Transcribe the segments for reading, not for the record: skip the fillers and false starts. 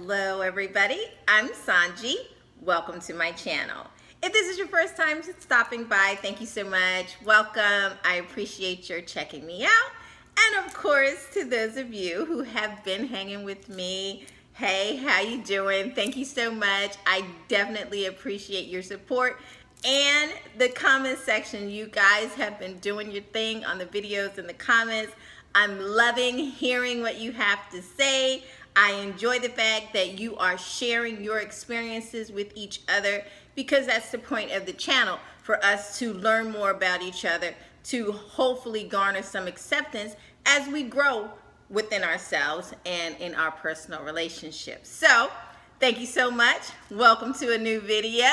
Hello everybody, I'm Sanji. Welcome to my channel. If this is your first time stopping by, thank you so much. Welcome. I appreciate your checking me out. And of course, to those of you who have been hanging with me, hey, how you doing? Thank you so much. I definitely appreciate your support and the comment section. You guys have been doing your thing on the videos and the comments. I'm loving hearing what you have to say. I enjoy the fact that you are sharing your experiences with each other, because that's the point of the channel, for us to learn more about each other, to hopefully garner some acceptance as we grow within ourselves and in our personal relationships. So thank you so much. Welcome to a new video.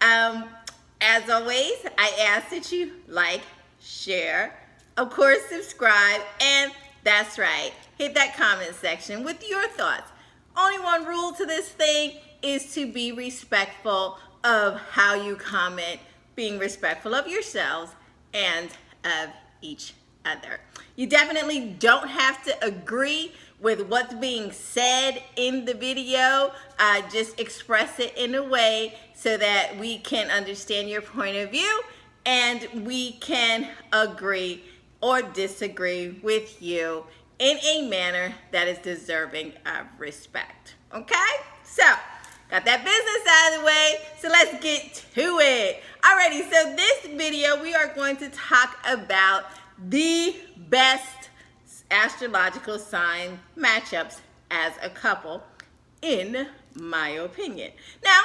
As always, I ask that you like, share, of course, subscribe, and that's right, hit that comment section with your thoughts. Only one rule to this thing is to be respectful of how you comment, being respectful of yourselves and of each other. You definitely don't have to agree with what's being said in the video. Just express it in a way so that we can understand your point of view and we can agree or disagree with you in a manner that is deserving of respect. Okay? So, got that business out of the way, so let's get to it. Alrighty, so this video we are going to talk about the best astrological sign matchups as a couple, in my opinion. Now,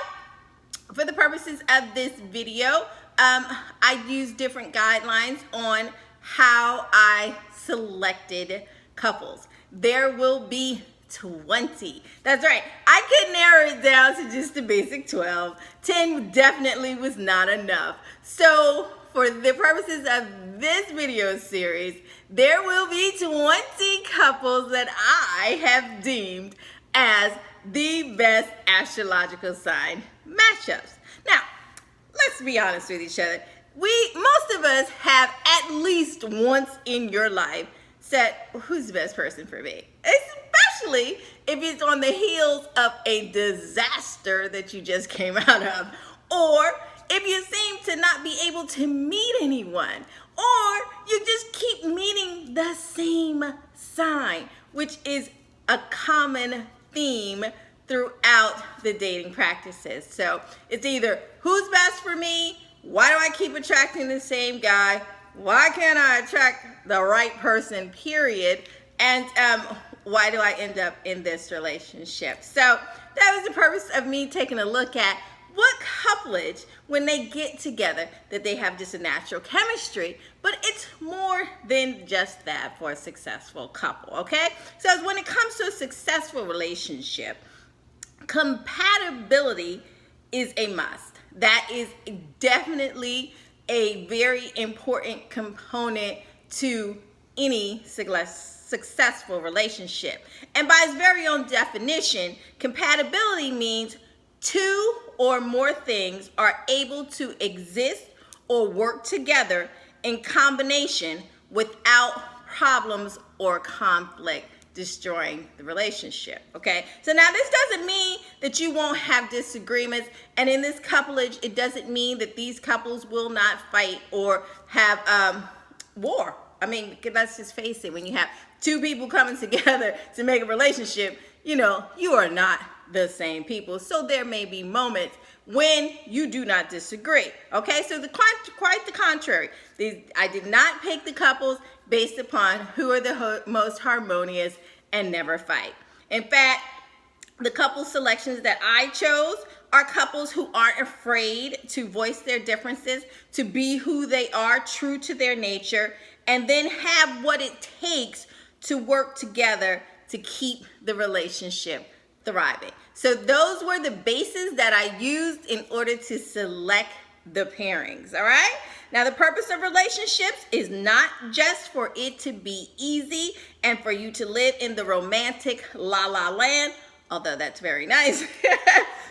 for the purposes of this video, I use different guidelines on how I selected couples. There will be 20. That's right. I could narrow it down to just the basic 12. 10 definitely was not enough. So for the purposes of this video series, there will be 20 couples that I have deemed as the best astrological sign matchups. Now, let's be honest with each other. Most of us have at least once in your life said, who's the best person for me? Especially if it's on the heels of a disaster that you just came out of, or if you seem to not be able to meet anyone, or you just keep meeting the same sign, which is a common theme throughout the dating practices. So it's either who's best for me, why do I keep attracting the same guy, why can't I attract the right person, period, and why do I end up in this relationship? So that was the purpose of me taking a look at what couplage, when they get together, that they have just a natural chemistry, but it's more than just that for a successful couple, okay? So when it comes to a successful relationship, compatibility is a must. That is definitely a very important component to any successful relationship. And by its very own definition, compatibility means two or more things are able to exist or work together in combination without problems or conflict destroying the relationship. Okay, so now this doesn't mean that you won't have disagreements, and in this couplage it doesn't mean that these couples will not fight or have war. I mean, let's just face it, when you have two people coming together to make a relationship, you know, you are not the same people. So there may be moments when you do not disagree. Okay, so quite the contrary. I did not pick the couples based upon who are the most harmonious and never fight. In fact, the couple selections that I chose are couples who aren't afraid to voice their differences, to be who they are, true to their nature, and then have what it takes to work together to keep the relationship thriving. So those were the bases that I used in order to select the pairings, all right? Now, the purpose of relationships is not just for it to be easy and for you to live in the romantic la-la land, although that's very nice,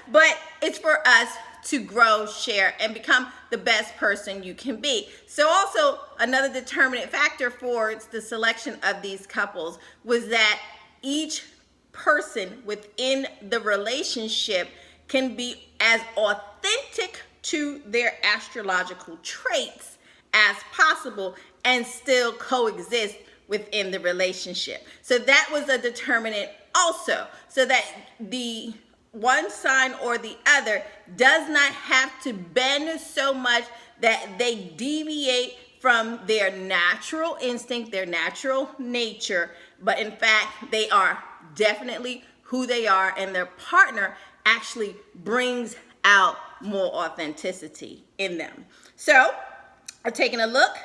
but it's for us to grow, share, and become the best person you can be. So also, another determinant factor for the selection of these couples was that each person within the relationship can be as authentic to their astrological traits as possible and still coexist within the relationship. So that was a determinant also, so that the one sign or the other does not have to bend so much that they deviate from their natural instinct, their natural nature, but in fact, they are definitely who they are, and their partner actually brings out more authenticity in them. So, I'm taking a look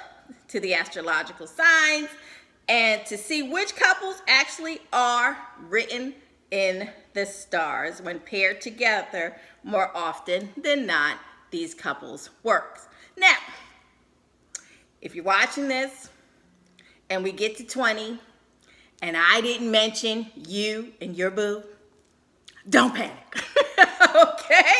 to the astrological signs and to see which couples actually are written in the stars. When paired together, more often than not, these couples work. Now, if you're watching this and we get to 20 and I didn't mention you and your boo, don't panic. Okay?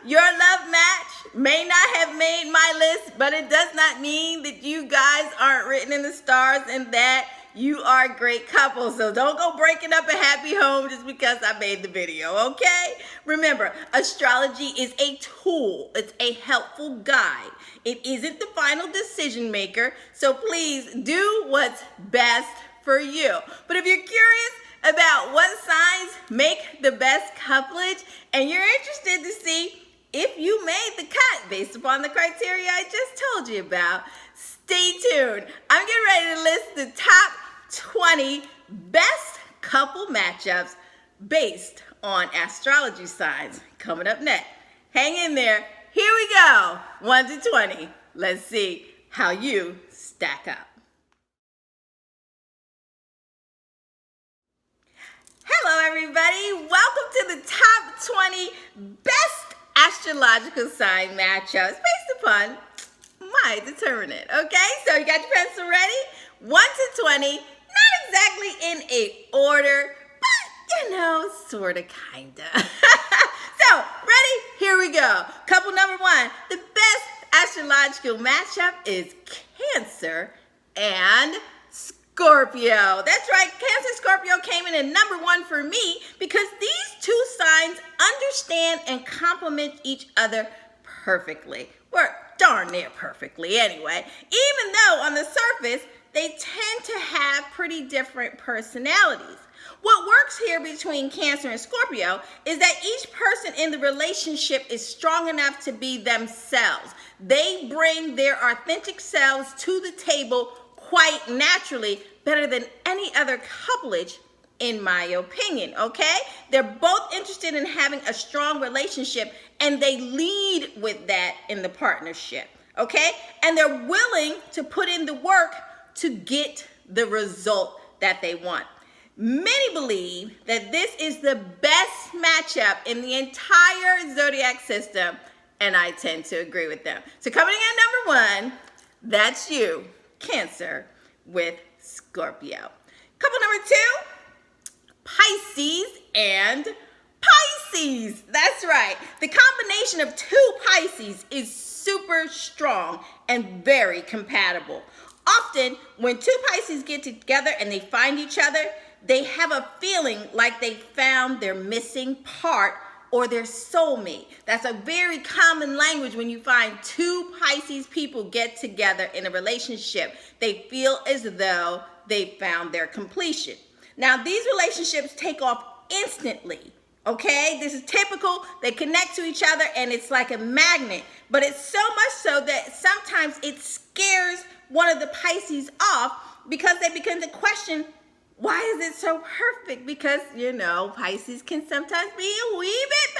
Your love match may not have made my list, but it does not mean that you guys aren't written in the stars and that you are a great couple. So don't go breaking up a happy home just because I made the video, okay? Remember, astrology is a tool. It's a helpful guide. It isn't the final decision maker, so please do what's best for you. But if you're curious about what signs make the best couplage and you're interested to see if you made the cut based upon the criteria I just told you about, stay tuned. I'm getting ready to list the top 20 best couple matchups based on astrology signs coming up next. Hang in there. Here we go. 1 to 20. Let's see how you stack up. Hello, everybody. Welcome to the top 20 best astrological sign matchups based upon my determinant. Okay, so you got your pencil ready? 1 to 20, not exactly in a order, but you know, sorta, kinda. So, ready? Here we go. Couple number 1. The best astrological matchup is Cancer and Scorpio. That's right, Cancer Scorpio came in at number 1 for me because these two signs understand and complement each other perfectly. Or darn near perfectly anyway. Even though on the surface, they tend to have pretty different personalities. What works here between Cancer and Scorpio is that each person in the relationship is strong enough to be themselves. They bring their authentic selves to the table quite naturally, better than any other couplage, in my opinion, okay? They're both interested in having a strong relationship, and they lead with that in the partnership, okay? And they're willing to put in the work to get the result that they want. Many believe that this is the best matchup in the entire zodiac system, and I tend to agree with them. So coming in at number 1, that's you, Cancer with Scorpio. Couple number 2, Pisces and Pisces. That's right. The combination of 2 Pisces is super strong and very compatible. Often, when 2 Pisces get together and they find each other, they have a feeling like they found their missing part or their soulmate. That's a very common language when you find 2 Pisces people get together in a relationship. They feel as though they found their completion. Now, these relationships take off instantly, okay? This is typical. They connect to each other and it's like a magnet. But it's so much so that sometimes it scares one of the Pisces off because they begin to question, why is it so perfect? Because, you know, Pisces can sometimes be a wee bit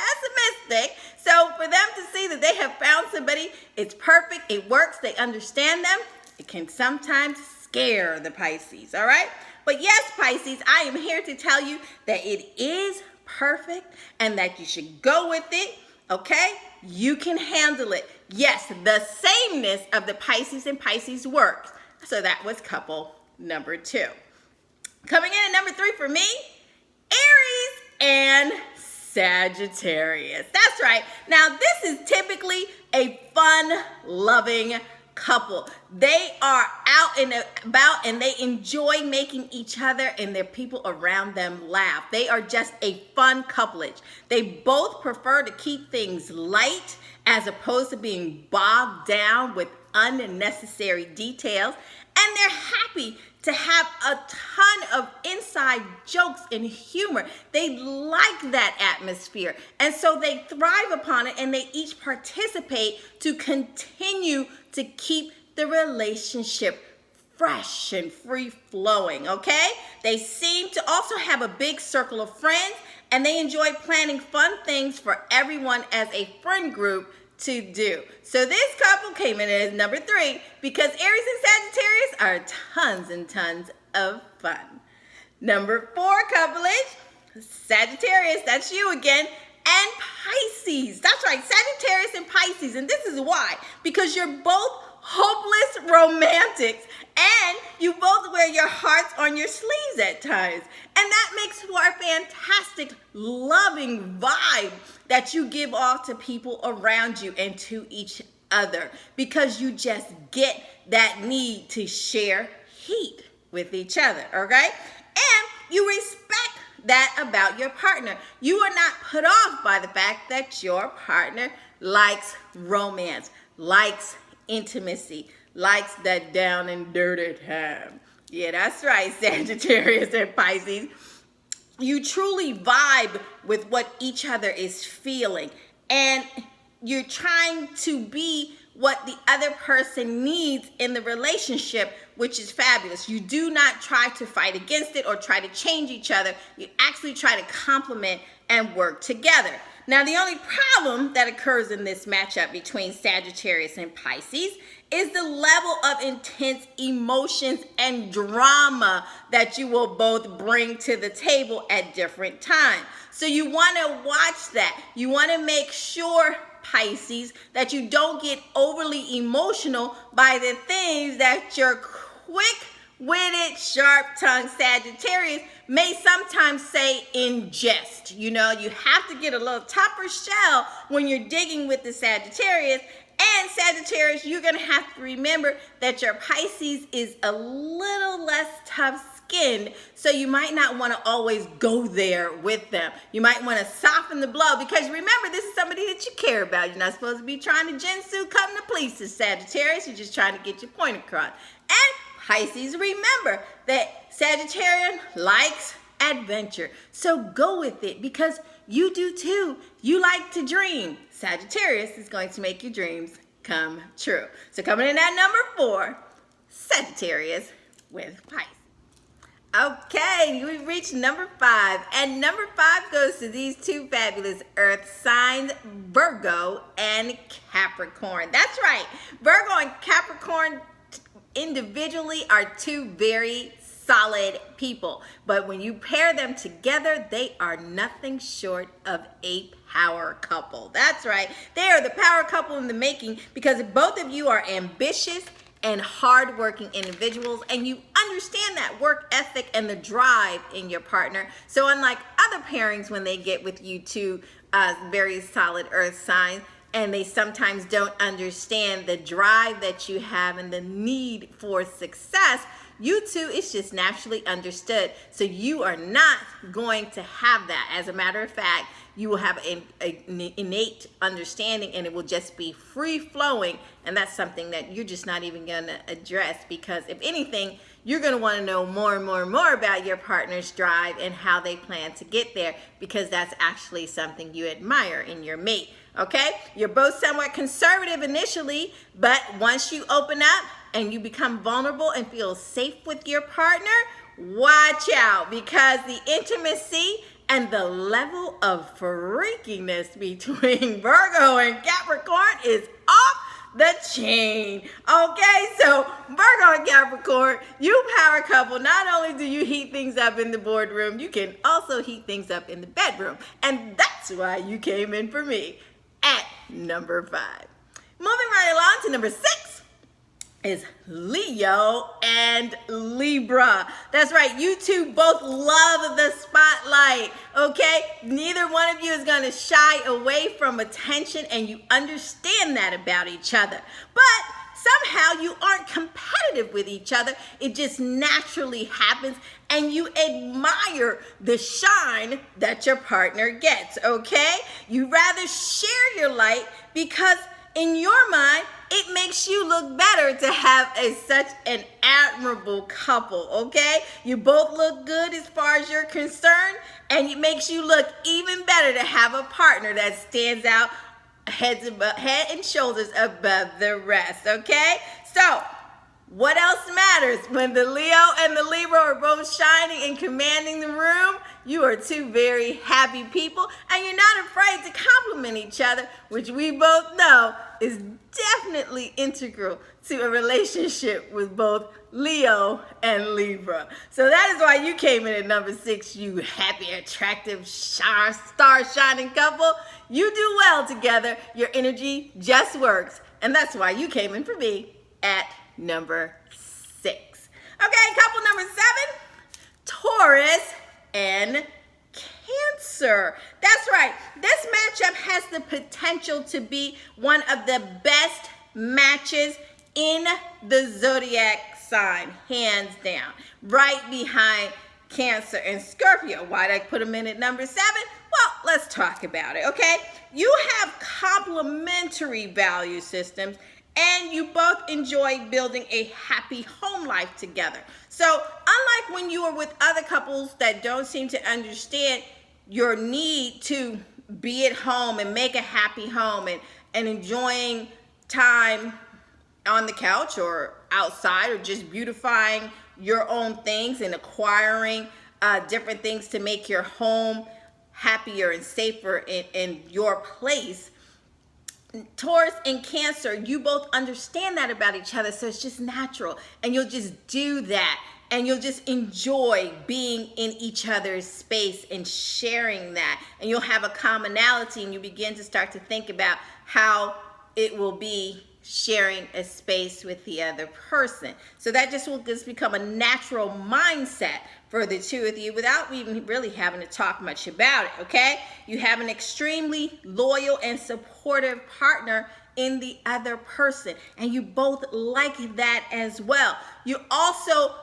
pessimistic. So for them to see that they have found somebody, it's perfect, it works, they understand them, it can sometimes scare the Pisces, all right? But yes, Pisces, I am here to tell you that it is perfect and that you should go with it, okay? You can handle it. Yes, the sameness of the Pisces and Pisces works. So that was couple number 2. Coming in at number 3 for me, Aries and Sagittarius. That's right. Now, this is typically a fun-loving couple. They are out and about and they enjoy making each other and their people around them laugh. They are just a fun couplage. They both prefer to keep things light as opposed to being bogged down with unnecessary details. And they're happy to have a ton of inside jokes and humor. They like that atmosphere. And so they thrive upon it and they each participate to continue to keep the relationship fresh and free flowing, okay? They seem to also have a big circle of friends and they enjoy planning fun things for everyone as a friend group to do. So this couple came in as number 3 because Aries and Sagittarius are tons and tons of fun. Number 4 couplage, Sagittarius, that's you again, and Pisces. That's right, Sagittarius and Pisces. And this is why, because you're both hopeless romantics and you both wear your hearts on your sleeves at times. And that makes for a fantastic, loving vibe that you give off to people around you and to each other because you just get that need to share heat with each other, okay? And you respect that about your partner. You are not put off by the fact that your partner likes romance, likes intimacy, likes that down and dirty time. Yeah, that's right, Sagittarius and Pisces. You truly vibe with what each other is feeling, and you're trying to be what the other person needs in the relationship, which is fabulous. You do not try to fight against it or try to change each other. You actually try to complement and work together. Now, the only problem that occurs in this matchup between Sagittarius and Pisces is the level of intense emotions and drama that you will both bring to the table at different times. So you want to watch that. You want to make sure, Pisces, that you don't get overly emotional by the things that your quick-witted, sharp-tongued Sagittarius may sometimes say in jest. You know, you have to get a little tougher shell when you're digging with the Sagittarius. And Sagittarius, you're going to have to remember that your Pisces is a little less tough-skinned, so you might not want to always go there with them. You might want to soften the blow because remember, this is somebody that you care about. You're not supposed to be trying to Jinsu come to please Sagittarius. You're just trying to get your point across. And Pisces, remember that Sagittarian likes adventure. So go with it because you do too. You like to dream. Sagittarius is going to make your dreams come true. So coming in at number 4, Sagittarius with Pisces. Okay, we've reached number 5. And number 5 goes to these two fabulous earth signs, Virgo and Capricorn. That's right. Virgo and Capricorn individually are two very solid people, but when you pair them together, they are nothing short of a power couple. That's right. They are the power couple in the making because both of you are ambitious and hardworking individuals, and you understand that work ethic and the drive in your partner. So unlike other pairings when they get with you two very solid earth signs, and they sometimes don't understand the drive that you have and the need for success, you two, it's just naturally understood. So you are not going to have that. As a matter of fact, you will have an innate understanding and it will just be free flowing. And that's something that you're just not even going to address because if anything, you're going to want to know more and more and more about your partner's drive and how they plan to get there because that's actually something you admire in your mate. Okay? You're both somewhat conservative initially, but once you open up and you become vulnerable and feel safe with your partner, watch out because the intimacy and the level of freakiness between Virgo and Capricorn is off the chain. Okay, so Virgo and Capricorn, you power couple. Not only do you heat things up in the boardroom, you can also heat things up in the bedroom. And that's why you came in for me at number 5. Moving right along to number 6 is Leo and Libra. That's right, you two both love the spotlight, okay? Neither one of you is going to shy away from attention, and you understand that about each other. But somehow you aren't competitive with each other. It just naturally happens, and you admire the shine that your partner gets, okay? You rather share your light because in your mind, it makes you look better to have such an admirable couple, okay? You both look good as far as you're concerned, and it makes you look even better to have a partner that stands out head and shoulders above the rest, okay? So, what else matters when the Leo and the Libra are both shining and commanding the room? You are two very happy people, and you're not afraid to compliment each other, which we both know is definitely integral to a relationship with both Leo and Libra. So that is why you came in at number 6, you happy, attractive, star-shining couple. You do well together. Your energy just works, and that's why you came in for me at number 6. Okay, couple number 7, Taurus and Cancer. That's right. This matchup has the potential to be one of the best matches in the zodiac sign, hands down. Right behind Cancer and Scorpio. Why'd I put them in at number 7? Well, let's talk about it, okay? You have complementary value systems, and you both enjoy building a happy home life together. So unlike when you are with other couples that don't seem to understand your need to be at home and make a happy home and enjoying time on the couch or outside or just beautifying your own things and acquiring different things to make your home happier and safer in your place, Taurus and Cancer, you both understand that about each other, so it's just natural, and you'll just do that, and you'll just enjoy being in each other's space and sharing that, and you'll have a commonality, and you begin to start to think about how it will be sharing a space with the other person. So that just will become a natural mindset for the two of you without even really having to talk much about it, okay? You have an extremely loyal and supportive partner in the other person, and you both like that as well. You also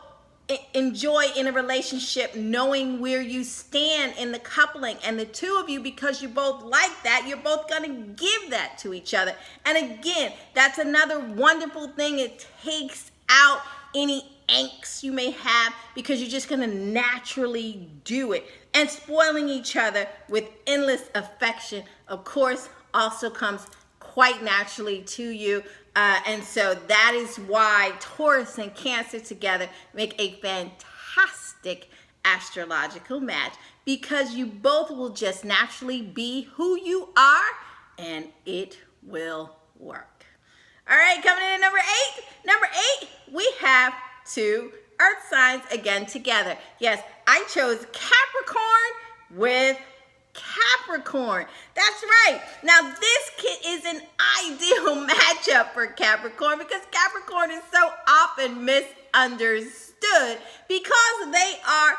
enjoy in a relationship knowing where you stand in the coupling, and the two of you, because you both like that, you're both going to give that to each other. And again, that's another wonderful thing. It takes out any angst you may have because you're just going to naturally do it. And spoiling each other with endless affection, of course, also comes quite naturally to you. And so that is why Taurus and Cancer together make a fantastic astrological match, because you both will just naturally be who you are, and it will work. All right, coming in at number 8. Number 8, we have 2 earth signs again together. Yes, I chose Capricorn with Capricorn. That's right. Now this is an ideal matchup for Capricorn because Capricorn is so often misunderstood because they are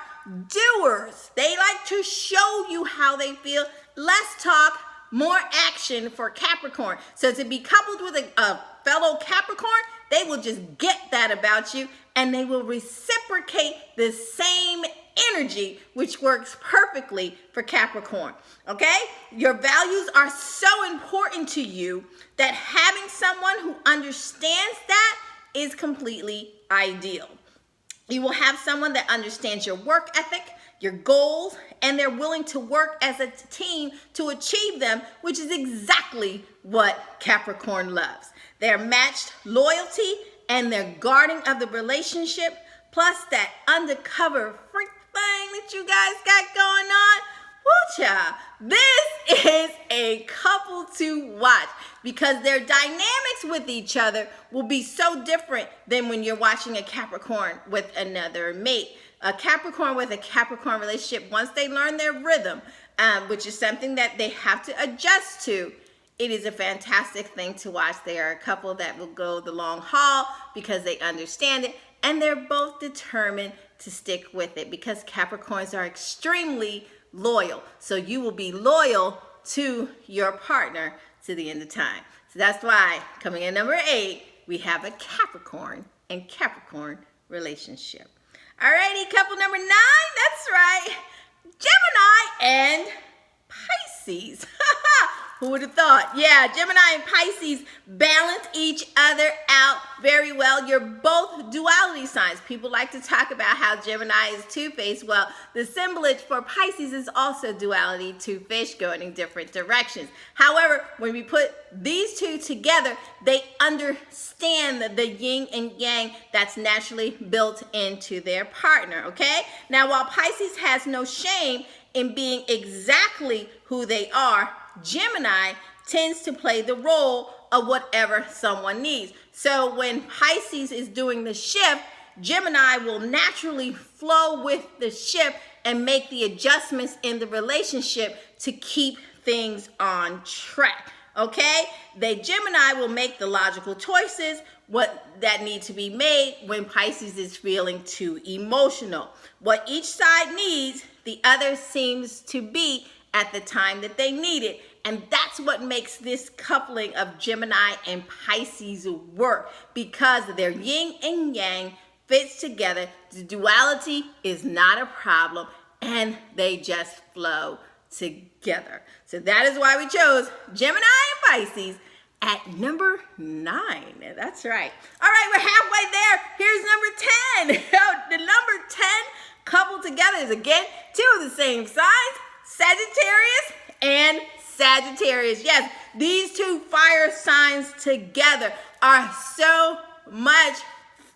doers. They like to show you how they feel. Less talk, more action for Capricorn. So to be coupled with a fellow Capricorn, they will just get that about you, and they will reciprocate the same energy, which works perfectly for Capricorn, okay? Your values are so important to you that having someone who understands that is completely ideal. You will have someone that understands your work ethic, your goals, and they're willing to work as a team to achieve them, which is exactly what Capricorn loves. They're matched loyalty and they're guarding of the relationship, plus that undercover freak thing that you guys got going on. Woo child. This is a couple to watch because their dynamics with each other will be so different than when you're watching a Capricorn with another mate. A Capricorn with a Capricorn relationship, once they learn their rhythm, which is something that they have to adjust to, it is a fantastic thing to watch. They are a couple that will go the long haul because they understand it, and they're both determined to stick with it because Capricorns are extremely loyal. So you will be loyal to your partner to the end of time. So that's why, coming in number 8, we have a Capricorn and Capricorn relationship. Alrighty, couple number 9, that's right, Gemini and Pisces. Who would have thought? Yeah, Gemini and Pisces balance each other out very well. You're both duality signs. People like to talk about how Gemini is two-faced. Well, the assemblage for Pisces is also duality, two-faced, going in different directions. However, when we put these two together, they understand the yin and yang that's naturally built into their partner, okay? Now, while Pisces has no shame in being exactly who they are, Gemini tends to play the role of whatever someone needs. So when Pisces is doing the shift, Gemini will naturally flow with the shift and make the adjustments in the relationship to keep things on track. Okay? Gemini will make the logical choices that need to be made when Pisces is feeling too emotional. What each side needs, the other seems to be at the time that they need it. And that's what makes this coupling of Gemini and Pisces work, because their yin and yang fits together. The duality is not a problem, and they just flow together. So that is why we chose Gemini and Pisces at number 9. That's right. All right, we're halfway there. Here's number 10. The number 10 coupled together is, again, two of the same signs, Sagittarius and Sagittarius. Yes, these two fire signs together are so much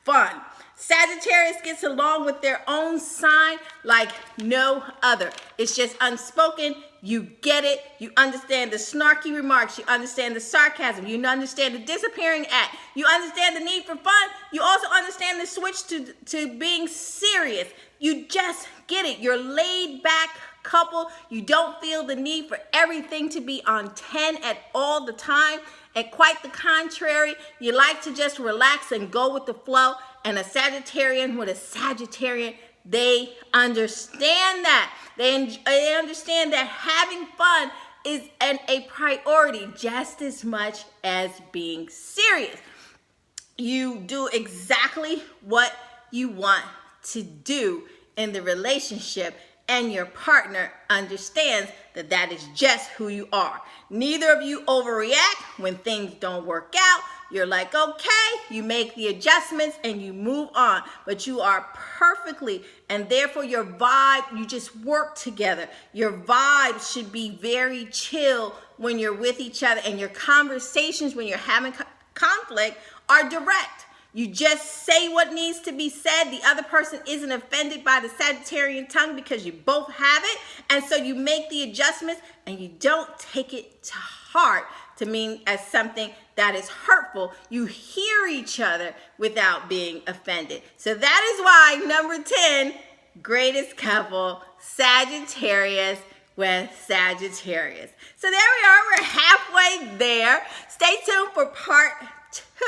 fun. Sagittarius gets along with their own sign like no other. It's just unspoken. You get it. You understand the snarky remarks. You understand the sarcasm. You understand the disappearing act. You understand the need for fun. You also understand the switch to being serious. You just get it. You're laid back couple. You don't feel the need for everything to be on 10 at all the time. And quite the contrary, you like to just relax and go with the flow. And a Sagittarian with a Sagittarian, they understand that. They understand that having fun is a priority just as much as being serious. You do exactly what you want to do in the relationship, and your partner understands that that is just who you are. Neither of you overreact when things don't work out. You're like, okay, you make the adjustments and you move on, but you are perfectly, and therefore your vibe, you just work together. Your vibe should be very chill when you're with each other, and your conversations when you're having conflict are direct. You just say what needs to be said. The other person isn't offended by the Sagittarian tongue because you both have it. And so you make the adjustments and you don't take it to heart to mean as something that is hurtful. You hear each other without being offended. So that is why number 10, greatest couple, Sagittarius with Sagittarius. So there we are. We're halfway there. Stay tuned for part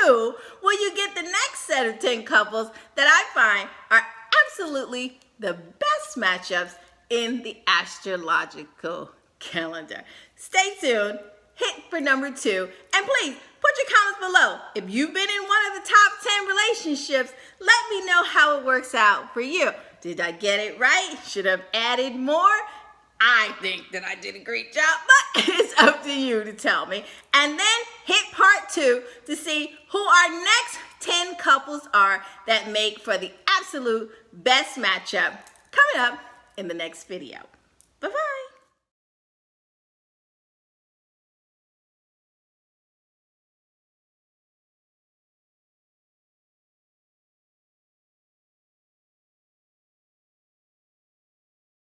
2, where you get the next set of 10 couples that I find are absolutely the best matchups in the astrological calendar. Stay tuned, hit for number 2, and please put your comments below. If you've been in one of the top 10 relationships, let me know how it works out for you. Did I get it right? Should I have added more? I think that I did a great job, but it's up to you to tell me. And then hit part 2 to see who our next 10 couples are that make for the absolute best matchup coming up in the next video.